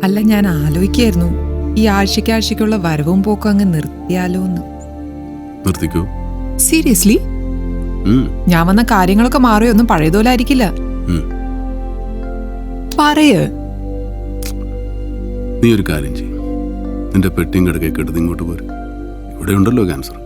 അല്ല, ഞാൻ ആലോചിക്കായിരുന്നു ഈ ആഴ്ചയ്ക്കുള്ള വരവും പോക്കും അങ്ങ് നിർത്തിയാലോ എന്ന്. നിർത്തിക്കോ. സീരിയസ്ലി? ഞാൻ വന്ന കാര്യങ്ങളൊക്കെ മാറിയൊന്നും പഴയതുപോലായിരിക്കില്ല. പറയ്. നീ ഒരു കാര്യം ചെയ്യും, നിന്റെ പെട്ടിയും കിടക്കൊക്കെ എടുത്ത് ഇങ്ങോട്ട് പോരും. ഇവിടെ ഉണ്ടല്ലോ ക്യാൻസർ.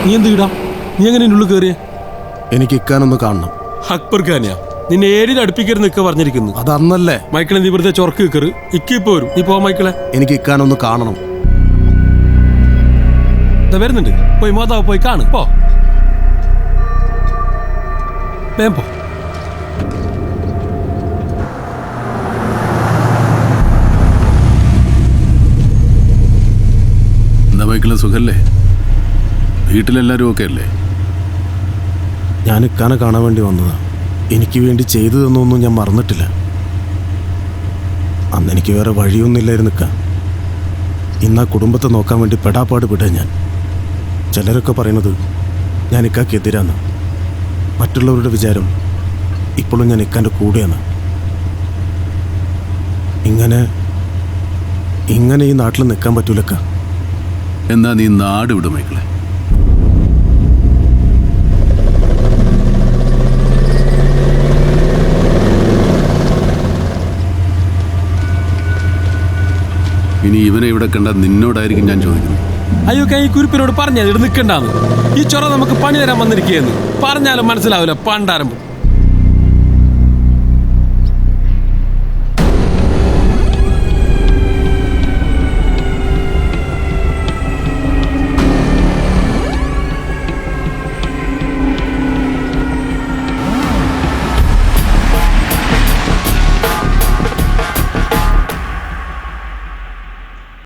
നീ എന്ത് ഇടാ? നീ എങ്ങനെ ഉള്ളിൽ കയറിയേ? എനിക്ക് ഇക്കാനൊന്ന് കാണണം. അക്ബർ ഖാനിയാ നിന്നെ ഏരിയിൽ അടുപ്പിക്കരുന്ന് ഇക്ക പറഞ്ഞിരിക്കുന്നു. അതന്നല്ലേ മൈക്കിളെ, നീ വെറുതെ ചൊറക്ക് കയറി. ഇക്ക ഇപ്പൊ വരും. നീ പോ മൈക്കിളെ. എനിക്ക് ഇക്കാനൊന്ന് കാണണം. വരുന്നുണ്ട്. പോയി മാതാവ് പോയി കാണ്. പോ വേം പോ. എന്താ മൈക്കിളെ, സുഖല്ലേ? വീട്ടിലെല്ലാരും ഓക്കെ അല്ലേ? ഞാൻ ഇക്കാനെ കാണാൻ വേണ്ടി വന്നതാ. എനിക്ക് വേണ്ടി ചെയ്തു തന്നൊന്നും ഞാൻ മറന്നിട്ടില്ല. അന്ന് എനിക്ക് വേറെ വഴിയൊന്നുമില്ലായിരുന്നു ഇക്ക. ഇന്ന് ആ കുടുംബത്തെ നോക്കാൻ വേണ്ടി പെടാപ്പാട് വിടാൻ ഞാൻ. ചിലരൊക്കെ പറയണത് ഞാൻ ഇക്കാക്കെതിരാന്ന്. മറ്റുള്ളവരുടെ വിചാരം ഇപ്പോഴും ഞാൻ ഇക്കാൻ്റെ കൂടെയാണ്. ഇങ്ങനെ ഈ നാട്ടിൽ നിൽക്കാൻ പറ്റൂലക്ക. എന്നാ നീ നാട് വിടും മൈക്കിളെ. ഇനി ഇവനെ ഇവിടെ കണ്ടാൽ നിന്നോടായിരിക്കും ഞാൻ ചോദിക്കുന്നത്. അയ്യോ, ഈ കുരിപ്പിനോട് പറഞ്ഞാൽ ഇവിടെ നിൽക്കണ്ടാന്ന്. ഈ ചൊറ നമുക്ക് പണി തരാൻ വന്നിരിക്കുകയെന്ന് പറഞ്ഞാലും മനസ്സിലാവില്ല. പണ്ടാരംഭം